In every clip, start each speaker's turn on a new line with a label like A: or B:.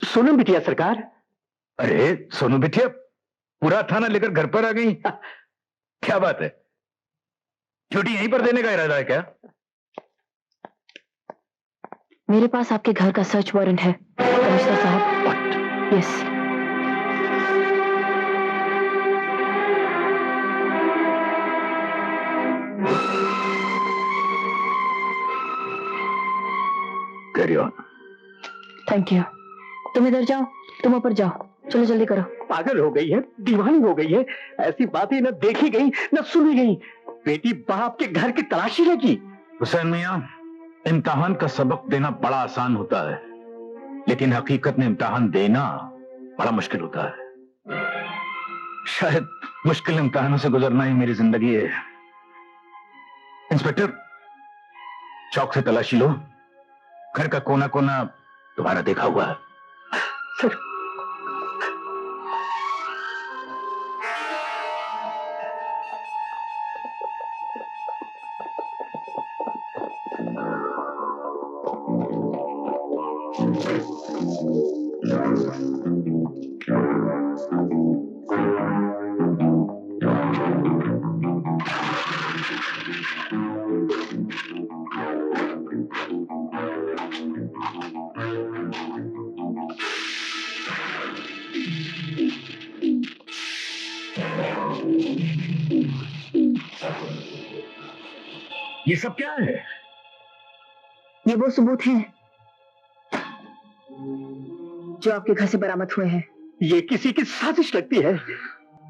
A: सोनम बिटिया सरकार।
B: अरे सोनू बिटिया, पूरा थाना लेकर घर पर आ गई। क्या बात है, ड्यूटी यहीं पर देने का इरादा है क्या?
C: मेरे पास आपके घर का सर्च वारंट है कमिश्नर साहब। Yes.
B: Carry on.
C: Thank you. तुम इधर जाओ, तुम ऊपर जाओ, चलो जल्दी करो।
A: पागल हो गई है, दीवानी हो गई है। ऐसी बातें न देखी गई न सुनी गई। बेटी बाप के घर की तलाशी लगी।
B: हुसैन मियां, इम्तिहान का सबक देना बड़ा आसान होता है, लेकिन हकीकत में इम्तिहान देना बड़ा मुश्किल होता है। शायद मुश्किल इम्तिहानों से गुजरना ही मेरी जिंदगी है। इंस्पेक्टर, चौक से तलाशी लो, घर का कोना कोना तुम्हारा देखा हुआ है।
A: सर,
B: ये सब क्या है?
C: ये वो सबूत हैं जो आपके घर से बरामद हुए हैं।
A: ये किसी की साजिश लगती है।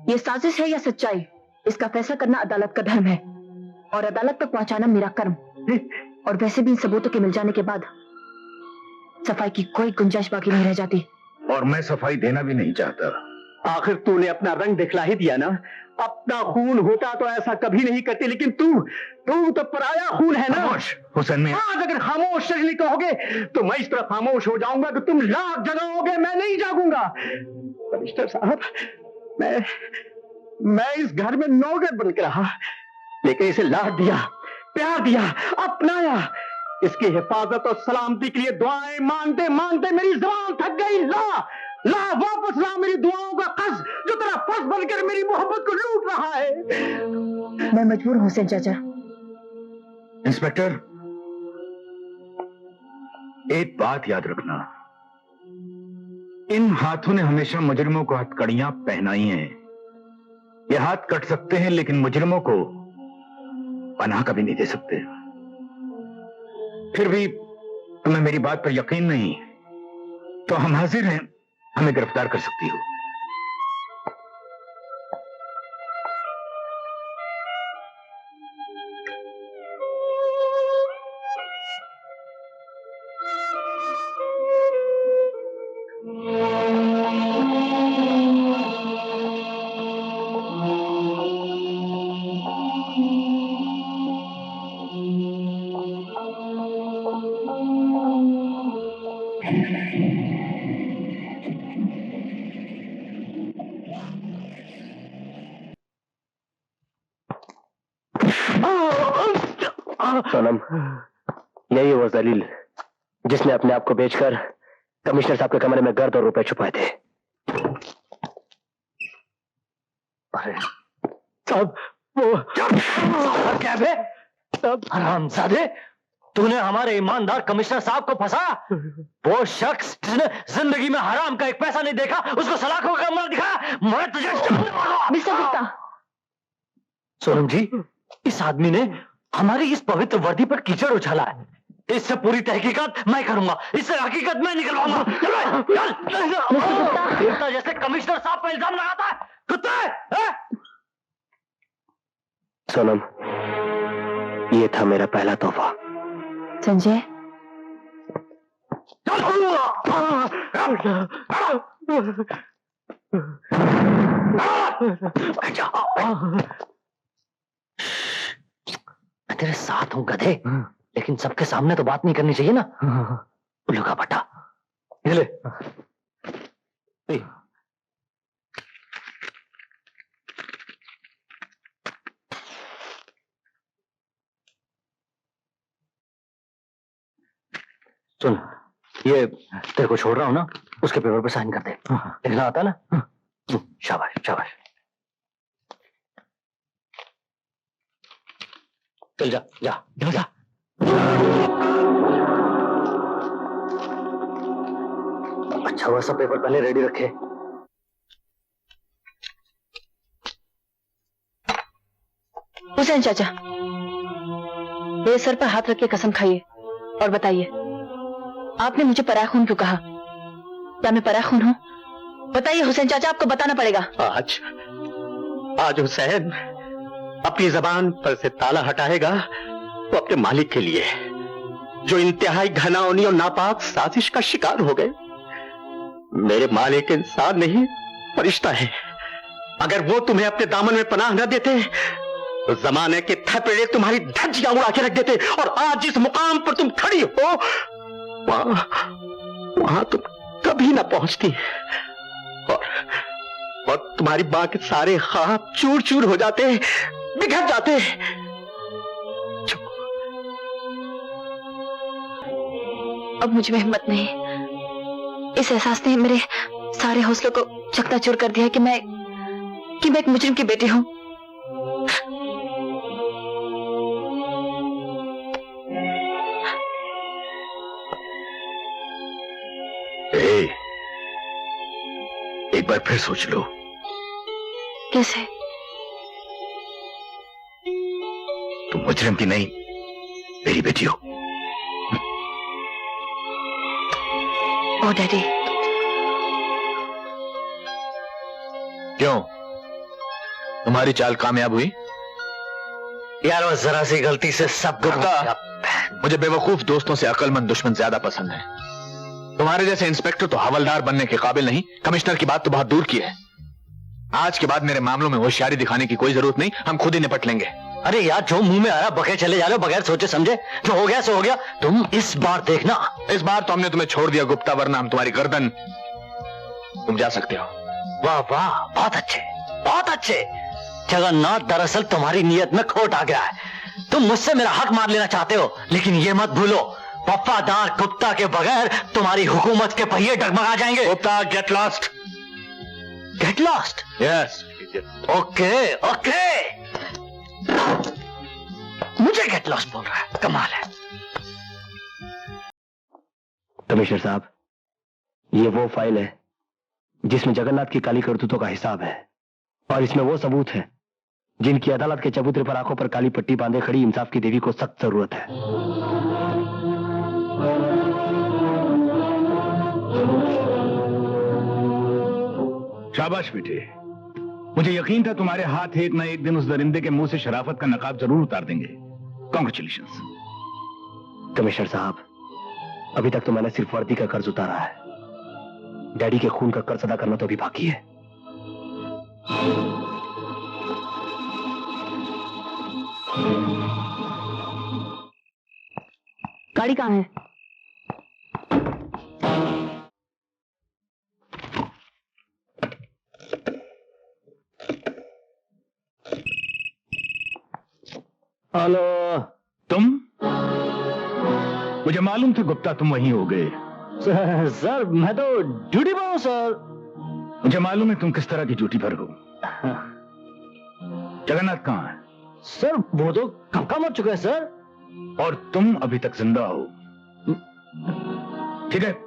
C: ये साजिश है या सच्चाई, इसका फैसला करना अदालत का धर्म है और अदालत तक पहुंचाना मेरा कर्म। और वैसे भी इन सबूतों के मिल जाने के बाद सफाई की कोई गुंजाइश बाकी नहीं रह जाती।
B: और मैं सफाई देना भी नहीं चाहता।
A: आखिर तूने अपना रंग दिखला ही दिया ना। अपना खून होता तो ऐसा कभी नहीं करती, लेकिन तू तो पराया खून है ना।
B: खामोश हुसैन मियां।
A: आज अगर खामोश नहीं कहोगे तो मैं इस तरह खामोश हो जाऊंगा कि तुम लाख जगाओगे, मैं नहीं जागूंगा। कमिश्नर साहब, मैं इस घर में नौकर बनकर रहा, लेकिन इसे लाड दिया, प्यार दिया, अपनाया। इसकी हिफाजत और सलामती के लिए दुआएं मांगते मांगते मेरी जुबान थक गई। ला वापस ला मेरी दुआओं का कर्ज, जो तेरा फर्ज बनकर मेरी मोहब्बत को लूट रहा है।
C: मैं मजबूर हूं हुसैन चाचा।
B: इंस्पेक्टर, एक बात याद रखना, इन हाथों ने हमेशा मुजरिमों को हथकड़ियां पहनाई हैं। ये हाथ कट सकते हैं लेकिन मुजरिमों को पनाह कभी नहीं दे सकते। फिर भी तुम्हें मेरी बात पर यकीन नहीं तो हम हाजिर हैं, हमें गिरफ्तार कर सकती हो।
D: सोनम, यही वो जलील जिसने अपने आप को बेचकर कमिश्नर साहब के कमरे में गर्द और रुपए छुपाए थे।
A: अरे साहब, वो क्या है साहब?
D: हरामजादे, तूने हमारे ईमानदार कमिश्नर साहब को फंसाया। वो शख्स जिसने जिंदगी में हराम का एक पैसा नहीं देखा, उसको सलाखों का कमरा दिखाया। मैं तुझे जानने वाला हूं।
C: मिस्टर गुप्ता।
D: सोनम जी, इस आदमी ने हमारी इस पवित्र वर्दी पर कीचड़ उछाला है। इससे पूरी तहकीकात मैं करूंगा, इससे हकीकत मैं निकलवाऊंगा। देवता जैसे कमिश्नर साहब पर इल्जाम लगाता है, कुत्ता है? सोनम, ये था मेरा पहला तोहफा।
C: संजय,
D: मैं तेरे साथ हूं गधे, लेकिन सबके सामने तो बात नहीं करनी चाहिए ना। उल्लू का बट्टा, ये ले। सुन, ये तेरे को छोड़ रहा हूं ना, उसके पेपर पे साइन कर दे। लिखना आता ना? शाबाश शाबाश। चल जा जा जा। अच्छा हुआ सब पेपर पहले रेडी रखे।
C: हुसैन चाचा, मेरे सर पर हाथ रख के कसम खाइए और बताइए, आपने मुझे पराया खून क्यों कहा? क्या मैं पराया खून हूं? बताइए हुसैन चाचा, आपको बताना पड़ेगा।
A: आज हुसैन अपनी जबान पर से ताला हटाएगा वो अपने मालिक के लिए, जो इंतहाई घनाओनी और नापाक साजिश का शिकार हो गए। मेरे मालिक इंसान नहीं, फरिश्ता है। अगर वो तुम्हें अपने दामन में पनाह न देते तो जमाने के थपेड़े तुम्हारी धज्जियां उड़ा के रख देते, और आज जिस मुकाम पर तुम खड़ी हो वहां तुम कभी ना पहुंचती, और तुम्हारी मां के सारे ख्वाब चूर चूर हो जाते, बिखर जाते।
C: अब मुझ में हिम्मत नहीं, इस एहसास ने मेरे सारे हौसलों को चकनाचूर कर दिया कि मैं एक मुजरिम की बेटी हूं।
B: एक बार फिर सोच लो।
C: कैसे?
B: तुम मुजरिम की नहीं, मेरी बेटी हो।
C: ओ डैडी।
B: क्यों, तुम्हारी चाल कामयाब हुई?
D: यार वो जरा सी गलती से सब
B: गुप्ता, मुझे बेवकूफ दोस्तों से अक्लमंद दुश्मन ज्यादा पसंद है। तुम्हारे जैसे इंस्पेक्टर तो हवलदार बनने के काबिल नहीं, कमिश्नर की बात तो बहुत दूर की है। आज के बाद मेरे मामलों में होशियारी दिखाने की कोई जरूरत नहीं, हम खुद ही निपट लेंगे।
D: अरे यार, जो मुंह में आ रहा बके चले जा रहे हो बगैर सोचे समझे। जो हो गया सो हो गया। तुम इस बार देखना।
B: इस बार तो हमने तुम्हें छोड़ दिया गुप्ता, वरना हम तुम्हारी गर्दन। तुम जा सकते हो।
D: वाह वाह, बहुत अच्छे बहुत अच्छे। जगन्नाथ, दरअसल तुम्हारी नीयत में खोट आ गया है। तुम मुझसे मेरा हक मार लेना चाहते हो, लेकिन ये मत भूलो, वफादार गुप्ता के बगैर तुम्हारी हुकूमत के पहिए डगमगा जाएंगे।
B: Gupta, get lost.
D: Get lost?
B: Yes.
D: Okay okay. मुझे गेट लॉस्ट बोल रहा है, कमाल है।
A: कमिश्नर साहब, ये वो फाइल है जिसमें जगन्नाथ की काली करतूतों का हिसाब है, और इसमें वो सबूत है जिनकी अदालत के चबूतरे पर आंखों पर काली पट्टी बांधे खड़ी इंसाफ की देवी को सख्त जरूरत है।
B: शाबाश बेटे, मुझे यकीन था तुम्हारे हाथ एक न एक दिन उस दरिंदे के मुंह से शराफत का नकाब जरूर उतार देंगे। कांग्रेचुलेशंस।
A: कमिश्नर साहब, अभी तक तो मैंने सिर्फ वर्दी का कर्ज उतारा है, डैडी के खून का कर्ज अदा करना तो अभी बाकी है।
C: गाड़ी कहाँ है?
A: हेलो।
B: तुम? मुझे मालूम था गुप्ता तुम वहीं हो गए।
D: सर मैं तो ड्यूटी पर हूं सर।
B: मुझे मालूम है तुम किस तरह की ड्यूटी पर हो। जगन्नाथ कहां है?
D: सर वो तो कब का मर चुका है सर।
B: और तुम अभी तक जिंदा हो। ठीक है,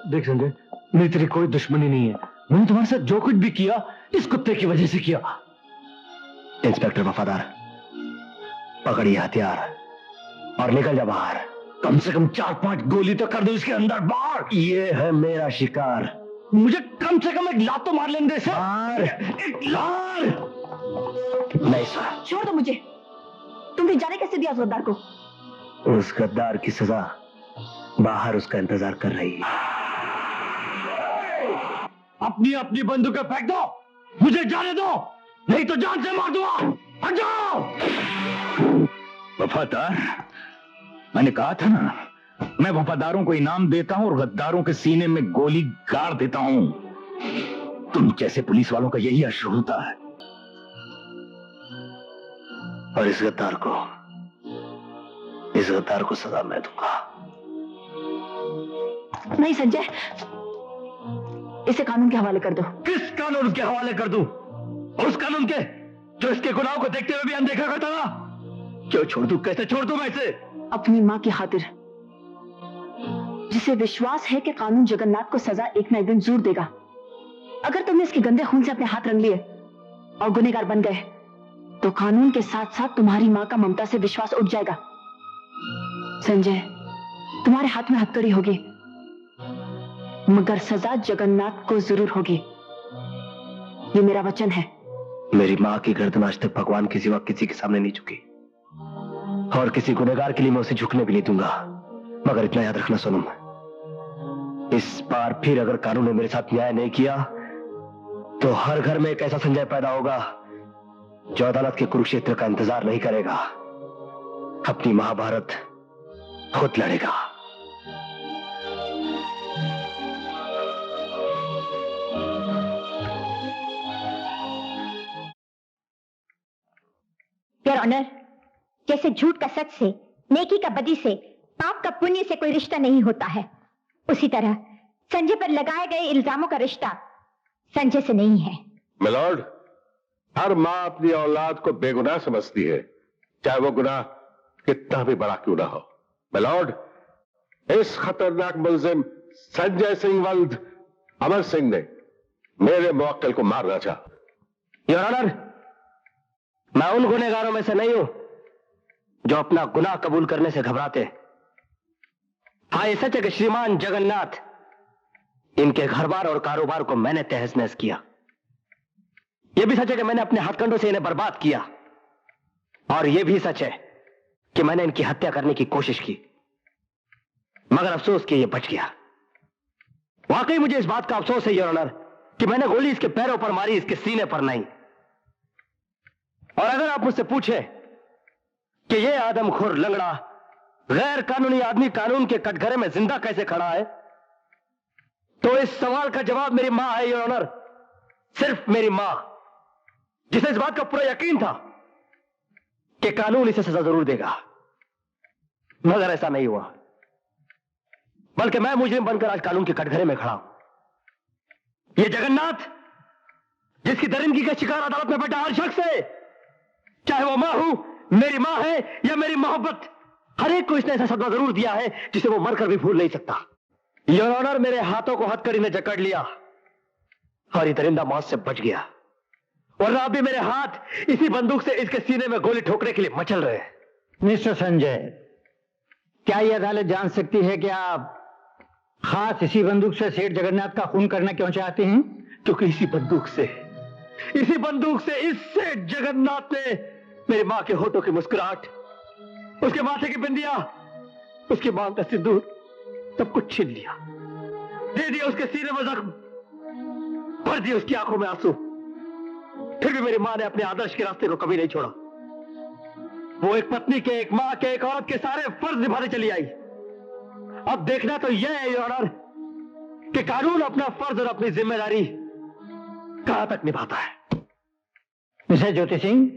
A: देख संजय, मेरी तेरी कोई दुश्मनी नहीं है। मैंने तुम्हारे साथ जो कुछ भी किया इस कुत्ते की वजह से किया। इंस्पेक्टर वफादार, पकड़िए हथियार और निकल जा बाहर। कम से कम 4-5 गोली तो कर दो इसके अंदर बाहर। ये है मेरा शिकार, मुझे कम से कम एक लात तो मार लेने दे सर। एक लात। नहीं सर,
C: छोड़ दो मुझे। तुमने जाने कैसे दिया उस गद्दार को?
A: उस गद्दार की सजा बाहर उसका इंतजार कर रही है। अपनी अपनी बंदूकें फेंक दो, मुझे जाने दो, नहीं तो जान से मार दूंगा। हट जाओ।
B: वफादार, मैंने कहा था ना, मैं वफादारों को इनाम देता हूं और गद्दारों के सीने में गोली गाड़ देता हूं। तुम जैसे पुलिस वालों का यही अश्र होता है।
A: और इस गद्दार को सजा मैं दूंगा।
C: नहीं संजय, इसे कानून के हवाले कर दो।
A: किस कानून के हवाले कर दूं? उस कानून के जो इसके गुनाहों को देखते हुए भी अनदेखा करता था। क्यों छोड़ दूं? कैसे छोड़ दूं मैं इसे?
C: अपनी माँ की खातिर, जिसे विश्वास है कि कानून जगन्नाथ को सजा एक न एक दिन जरूर देगा। अगर तुमने इसके गंदे खून से अपने हाथ रंग लिए और गुनहगार बन गए तो कानून के साथ साथ तुम्हारी माँ का ममता से विश्वास उठ जाएगा। संजय, तुम्हारे हाथ में हथकड़ी होगी, मगर सजा जगन्नाथ को जरूर होगी। ये मेरा वचन है।
A: मेरी माँ की गर्दन आज तक भगवान के सिवा किसी के सामने नहीं झुकी, और किसी गुनहगार के लिए मैं उसे झुकने भी नहीं दूंगा। मगर इतना याद रखना सोनम, इस बार फिर अगर कानून ने मेरे साथ न्याय नहीं किया तो हर घर में एक ऐसा संजय पैदा होगा जो अदालत के कुरुक्षेत्र का इंतजार नहीं करेगा, अपनी महाभारत खुद लड़ेगा।
E: योर ऑनर, जैसे झूठ का सच से, नेकी का बदी से, पाप का पुण्य से कोई रिश्ता नहीं होता है, उसी तरह संजय पर लगाए गए इल्जामों का रिश्ता संजय से नहीं है।
F: मिलॉर्ड, हर माँ अपनी औलाद को बेगुनाह समझती है, चाहे वो गुनाह कितना भी बड़ा क्यों ना हो। मिलॉर्ड, इस खतरनाक मुलजिम संजय सिंह वल्द अमर सिंह ने मेरे मुवक्किल को मारना चाहा।
A: योर ऑनर, मैं उन गुनहगारों में से नहीं हूं जो अपना गुनाह कबूल करने से घबराते। हाँ, ये सच है कि श्रीमान जगन्नाथ, इनके घर बार और कारोबार को मैंने तहस नहस किया। यह भी सच है कि मैंने अपने हथकंडों से इन्हें बर्बाद किया, और यह भी सच है कि मैंने इनकी हत्या करने की कोशिश की, मगर अफसोस कि यह बच गया। वाकई मुझे इस बात का अफसोस है योर ऑनर कि मैंने गोली इसके पैरों पर मारी, इसके सीने पर नहीं। और अगर आप मुझसे पूछे कि यह आदमखोर लंगड़ा गैर कानूनी आदमी कानून के कटघरे में जिंदा कैसे खड़ा है, तो इस सवाल का जवाब मेरी मां है योर ऑनर, सिर्फ मेरी मां, जिसे इस बात का पूरा यकीन था कि कानून इसे सजा जरूर देगा। मगर ऐसा नहीं हुआ, बल्कि मैं मुजरिम बनकर आज कानून के कटघरे में खड़ा हूं। यह जगन्नाथ, जिसकी दरिंदगी का शिकार अदालत में बैठा हर शख्स है, चाहे वो मां हूं, मेरी मां है या मेरी मोहब्बत, हर एक को इसने ऐसा सदमा जरूर दिया है जिसे वो मरकर भी भूल नहीं सकता। योर ऑनर, मेरे हाथों को हथकड़ी ने जकड़ लिया और ये दरिंदा मौत से बच गया, वरना अभी मेरे हाथ इसी बंदूक से इसके सीने में गोली ठोकने के लिए मचल रहे हैं।
G: मिस्टर संजय, क्या यह अदालत जान सकती है कि आप
A: खास इसी बंदूक से सेठ जगन्नाथ का खून करना क्यों चाहते हैं? क्योंकि इसी बंदूक से इस सेठ जगन्नाथ ने मेरी माँ के होठों की मुस्कुराहट, उसके माथे की बिंदिया, उसकी मांग का सिंदूर सब कुछ छीन लिया, दे दिया उसके सीने में जख्म, भर दिए उसकी आंखों में आंसू। फिर भी मेरी माँ ने अपने आदर्श के रास्ते को कभी नहीं छोड़ा। वो एक पत्नी के, एक माँ के, एक औरत के सारे फर्ज निभाने चली आई। अब देखना तो यह है योर ऑनर कि कानून अपना फर्ज और अपनी जिम्मेदारी कहां तक निभाता है। मिस्टर ज्योति सिंह,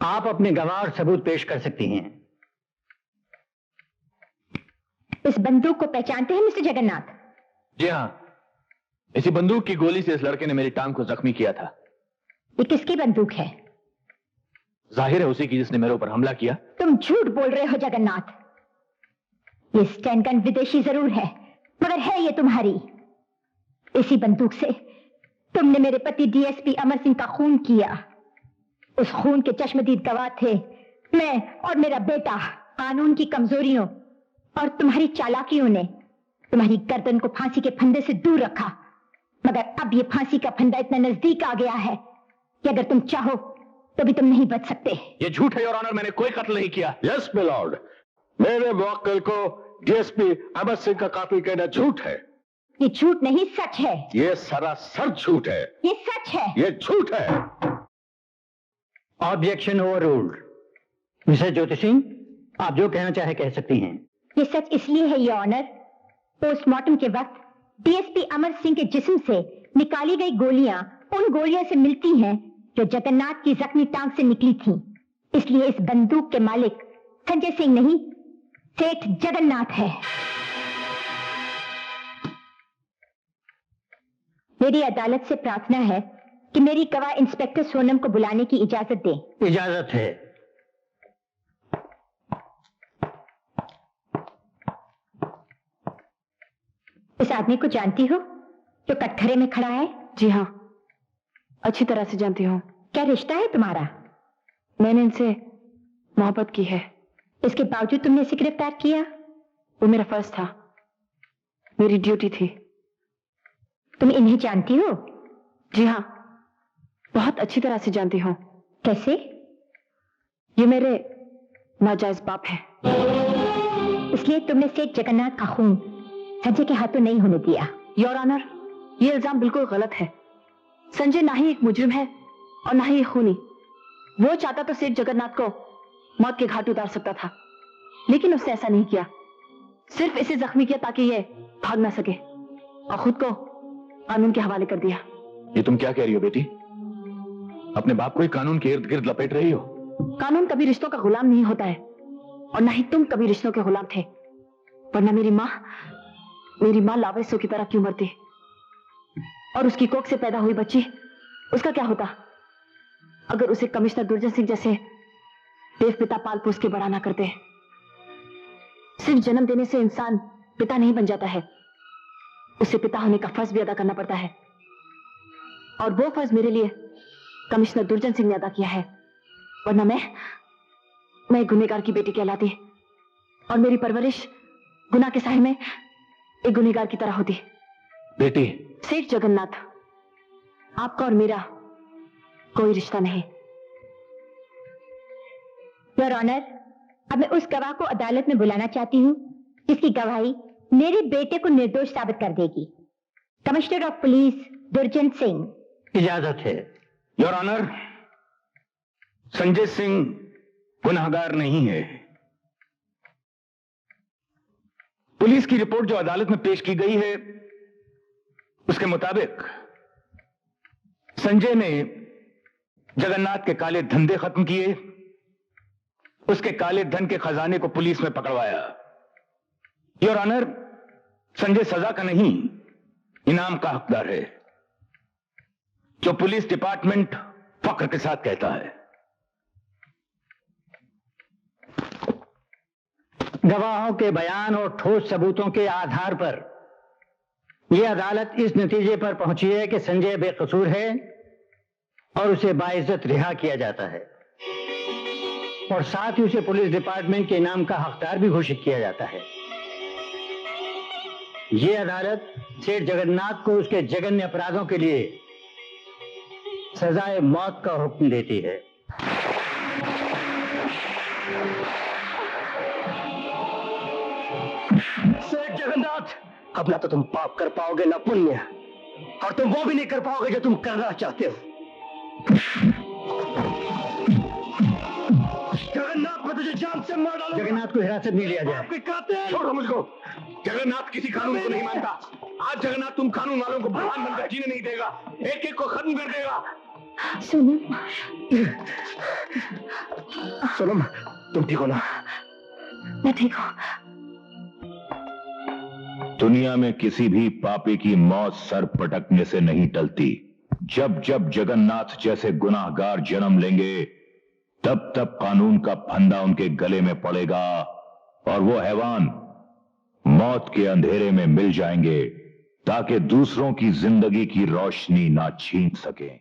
A: आप अपने गवाह और सबूत पेश कर सकती हैं।
E: इस बंदूक को पहचानते हैं मिस्टर जगन्नाथ?
B: जी हाँ, इसी बंदूक की गोली से इस लड़के ने मेरी टांग को जख्मी किया था।
E: ये किसकी बंदूक है?
B: जाहिर है उसी की जिसने मेरे ऊपर हमला किया।
E: तुम झूठ बोल रहे हो जगन्नाथ। ये स्टैन गन विदेशी जरूर है, मगर है ये तुम्हारी। इसी बंदूक से तुमने मेरे पति डीएसपी अमर सिंह का खून किया। उस खून के चश्मदीद गवाह थे मैं और मेरा बेटा। कानून की कमजोरियों और तुम्हारी चालाकियों ने तुम्हारी गर्दन को फांसी के फंदे से दूर रखा, मगर अब ये फांसी का फंदा इतना नजदीक आ गया है कि अगर तुम चाहो तो भी तुम नहीं बच सकते।
B: ये झूठ है योर ऑनर, मैंने कोई कत्ल नहीं किया।
F: यस माय लॉर्ड, मेरे मुवक्किल को डीएसपी अमर सिंह का कातिल कहना झूठ है।
E: ये झूठ नहीं, सच है।
F: ये सरासर झूठ है।
E: ये सच है।
F: ये झूठ है।
A: Objection overruled. Mister Jyoti Singh, आप जो कहना चाहे कह सकती हैं।
E: ये सच इसलिए है योर ऑनर, पोस्टमार्टम के वक्त डीएसपी अमर सिंह के जिस्म से निकाली गई गोलियां उन गोलियों से मिलती हैं जो जगन्नाथ की जख्मी टांग से निकली थीं। इसलिए इस बंदूक के मालिक संजय सिंह नहीं, सेठ जगन्नाथ है। मेरी अदालत से प्रार्थना है कि मेरी गवाह इंस्पेक्टर सोनम को बुलाने की इजाजत दें।
A: इजाजत है।
E: इस आदमी को जानती हो जो कटघरे में खड़ा है?
C: जी हाँ, अच्छी तरह से जानती हूँ।
E: क्या रिश्ता है तुम्हारा?
C: मैंने इनसे मोहब्बत की है।
E: इसके बावजूद तुमने इसे गिरफ्तार किया?
C: वो मेरा फर्ज था, मेरी ड्यूटी थी।
E: तुम इन्हें जानती हो?
C: जी हाँ, बहुत अच्छी तरह से जानती हूँ।
E: कैसे?
C: ये मेरे नाजायज बाप है।
E: इसलिए तुमने सेठ जगन्नाथ का खून संजय के हाथों नहीं होने दिया।
C: योर ऑनर, ये इल्जाम बिल्कुल गलत है। संजय ना ही एक मुजरिम है और ना ही एक खूनी। वो चाहता तो सेठ जगन्नाथ को मौत के घाट उतार सकता था, लेकिन उसने ऐसा नहीं किया। सिर्फ इसे जख्मी किया ताकि ये भाग ना सके और खुद को कानून के हवाले कर दिया।
B: ये तुम क्या कह रही हो बेटी? अपने बाप को ही कानून के इर्द गिर्द लपेट रही हो।
C: कानून कभी रिश्तों का गुलाम नहीं होता है और ना ही तुम कभी रिश्तों के गुलाम थे, वरना मेरी माँ लावेसों की तरह क्यों मरती? और उसकी कोख से पैदा हुई बच्ची, उसका क्या होता अगर उसे कमिश्नर दुर्जन सिंह जैसे देव पिता पाल पोस के बड़ा ना करते? सिर्फ जन्म देने से इंसान पिता नहीं बन जाता है, उसे पिता होने का फर्ज भी अदा करना पड़ता है। और वो फर्ज मेरे लिए कमिश्नर दुर्जन सिंह ने अदा किया है, वरना मैं गुनहगार की बेटी कहलाती और मेरी परवरिश गुनाह के साए में एक गुनहगार की तरह होती।
B: बेटी,
C: सेठ जगन्नाथ, आपका और मेरा कोई रिश्ता नहीं।
E: योर ऑनर, अब मैं उस गवाह को अदालत में बुलाना चाहती हूँ जिसकी गवाही मेरे बेटे को निर्दोष साबित कर देगी। कमिश्नर ऑफ पुलिस दुर्जन सिंह।
A: इजाजत है।
B: योर ऑनर, संजय सिंह गुनहगार नहीं है। पुलिस की रिपोर्ट जो अदालत में पेश की गई है उसके मुताबिक संजय ने जगन्नाथ के काले धंधे खत्म किए, उसके काले धन के खजाने को पुलिस में पकड़वाया। योर ऑनर, संजय सजा का नहीं इनाम का हकदार है, जो पुलिस डिपार्टमेंट फख्र के साथ कहता है।
A: गवाहों के बयान और ठोस सबूतों के आधार पर यह अदालत इस नतीजे पर पहुंची है कि संजय बेकसूर है और उसे बाइज्जत रिहा किया जाता है, और साथ ही उसे पुलिस डिपार्टमेंट के इनाम का हकदार भी घोषित किया जाता है। ये अदालत सेठ जगन्नाथ को उसके जघन्य अपराधों के लिए सजाए मौत का हुक्म देती है। सेठ जगन्नाथ, अब ना तो तुम पाप कर पाओगे ना पुण्य, और तुम वो भी नहीं कर पाओगे जो तुम करना चाहते हो। जगन्नाथ, मैं तुझे जान से मार डालूंगा। जगन्नाथ को हिरासत नहीं लिया जाए। आपके कातिल।
F: छोड़ो मुझको। जगन्नाथ किसी कानून को नहीं मानता। आज जगन्नाथ तुम कानून वालों को भगवान बनकर जीने नहीं देगा, एक एक को खत्म कर देगा।
E: सोनम,
A: सोनम, तुम ठीक हो ना?
E: मैं ठीक हूँ।
B: दुनिया में किसी भी पापी की मौत सर पटकने से नहीं टलती। जब जब जगन्नाथ जैसे गुनाहगार जन्म लेंगे, तब तब कानून का फंदा उनके गले में पड़ेगा और वो हैवान मौत के अंधेरे में मिल जाएंगे, ताकि दूसरों की जिंदगी की रोशनी ना छीन सके।